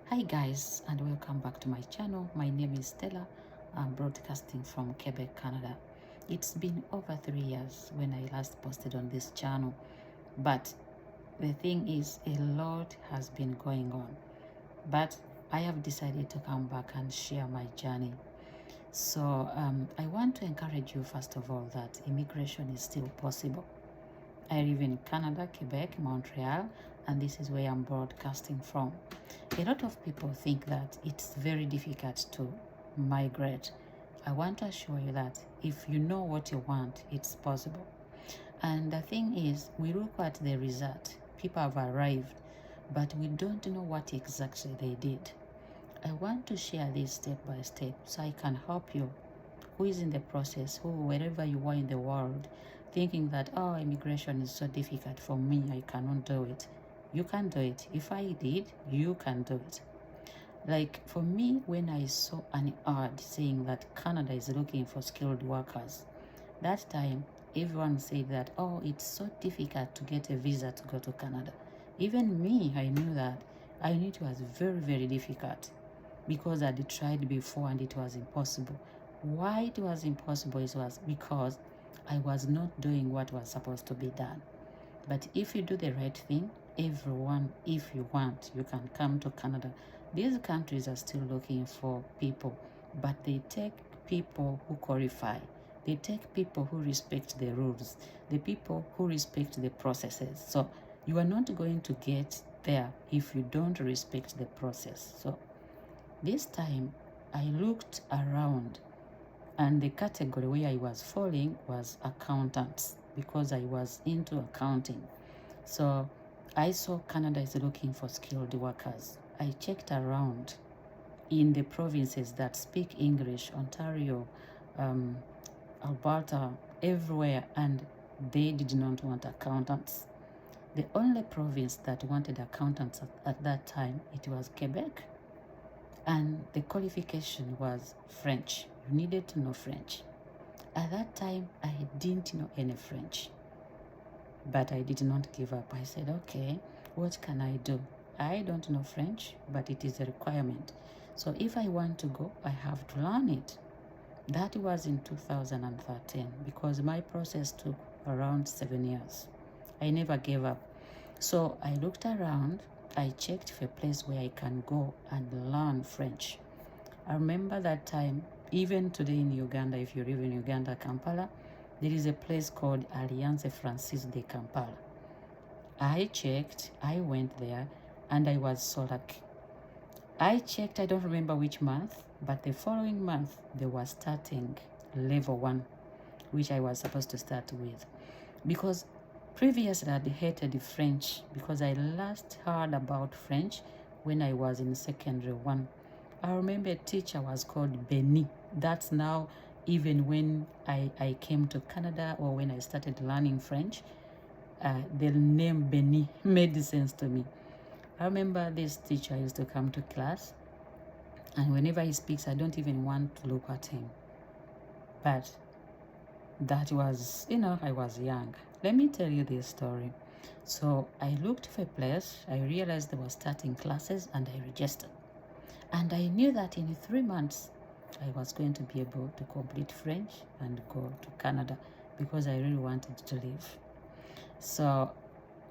Hi guys, and welcome back to my channel. My name is Stella. I'm broadcasting from Quebec, Canada. It's been over 3 years when I last posted on this channel, but the thing is, a lot has been going on, but I have decided to come back and share my journey. So I want to encourage you, first of all, that immigration is still possible. I live in Canada, Quebec, Montreal, and this is where I'm broadcasting from. A lot of people think that it's very difficult to migrate. I want to assure you that if you know what you want, it's possible. And the thing is, we look at the result. People have arrived, but we don't know what exactly they did. I want to share this step by step so I can help you who is in the process, who wherever you are in the world, thinking that, oh, immigration is so difficult for me, I cannot do it. You can do it. If I did, you can do it. Like for me, when I saw an ad saying that Canada is looking for skilled workers, that time everyone said that, oh, it's so difficult to get a visa to go to Canada. Even me, I knew that. I knew it was very, very difficult because I had tried before and it was impossible. Why it was impossible was because I was not doing what was supposed to be done. But if you do the right thing, everyone, if you want, you can come to Canada. These countries are still looking for people, but they take people who qualify. They take people who respect the rules, the people who respect the processes. So you are not going to get there if you don't respect the process. So this time I looked around, and the category where I was falling was accountants because I was into accounting. So I saw Canada is looking for skilled workers. I checked around in the provinces that speak English, Ontario, Alberta, everywhere, and they did not want accountants. The only province that wanted accountants at that time, it was Quebec, and the qualification was French. You needed to know French. At that time, I didn't know any French, but I did not give up. I said, okay, what can I do? I don't know French, but it is a requirement. So if I want to go, I have to learn it. That was in 2013 because my process took around 7 years. I never gave up. So I looked around, I checked for a place where I can go and learn French. I remember that time, even today in Uganda, if you live in Uganda, Kampala, there is a place called Alliance Francaise de Kampala. I checked, I went there, and I was so lucky. I checked, I don't remember which month, but the following month, they were starting level 1, which I was supposed to start with. Because previously I hated French, because I last heard about French when I was in secondary 1. I remember a teacher was called Benny. That's now, even when I came to Canada or when I started learning French, the name Benny made sense to me. I remember this teacher used to come to class, and whenever he speaks, I don't even want to look at him. But that was, I was young. Let me tell you this story. So I looked for a place, I realized they were starting classes, and I registered. And I knew that in 3 months, I was going to be able to complete French and go to Canada because I really wanted to live. So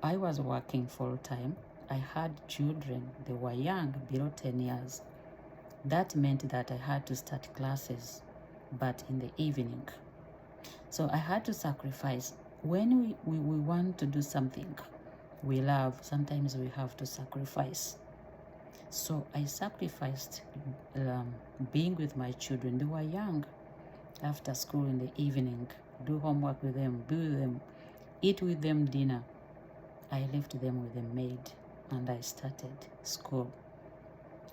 I was working full time. I had children. They were young, below 10 years. That meant that I had to start classes, but in the evening. So I had to sacrifice. When we want to do something we love, sometimes we have to sacrifice. So I sacrificed being with my children. They were young. After school in the evening, do homework with them, be with them, eat with them dinner. I left them with a maid and I started school.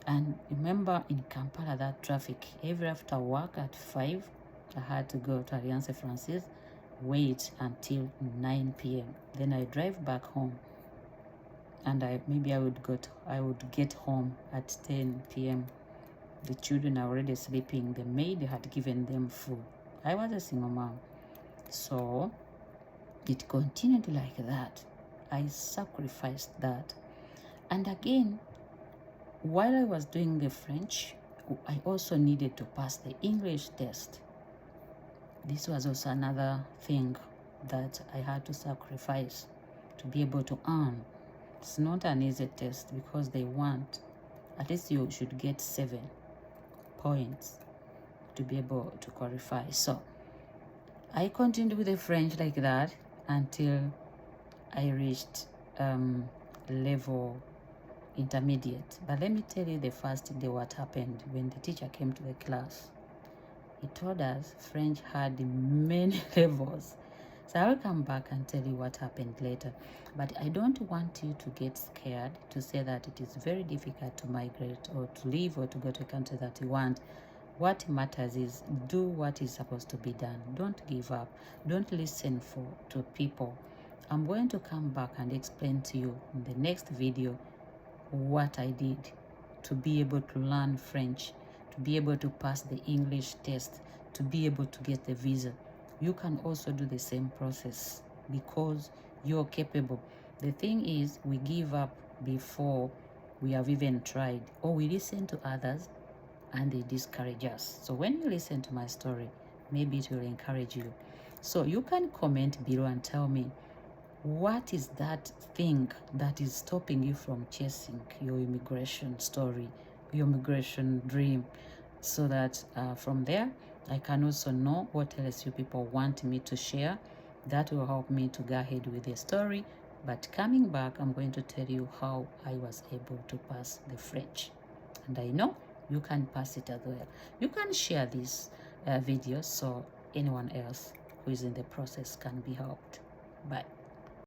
And remember in Kampala, that traffic, every after work at 5, I had to go to Alliance Francaise, wait until 9 p.m. Then I drive back home. And I would get home at 10 p.m. The children are already sleeping. The maid had given them food. I was a single mom. So it continued like that. I sacrificed that. And again, while I was doing the French, I also needed to pass the English test. This was also another thing that I had to sacrifice to be able to earn. It's not an easy test because they want, at least you should get 7 points to be able to qualify. So I continued with the French like that until I reached level intermediate. But let me tell you the first day what happened when the teacher came to the class. He told us French had many levels. So I will come back and tell you what happened later. But I don't want you to get scared to say that it is very difficult to migrate or to leave or to go to a country that you want. What matters is do what is supposed to be done. Don't give up. Don't listen to people. I'm going to come back and explain to you in the next video what I did to be able to learn French, to be able to pass the English test, to be able to get the visa. You can also do the same process because you're capable. The thing is, we give up before we have even tried, or we listen to others and they discourage us. So when you listen to my story, maybe it will encourage you. So you can comment below and tell me, what is that thing that is stopping you from chasing your immigration story, your immigration dream, so that from there I can also know what else you people want me to share. That will help me to go ahead with the story. But coming back, I'm going to tell you how I was able to pass the French, and I know you can pass it as well. You can share this video so anyone else who is in the process can be helped. Bye.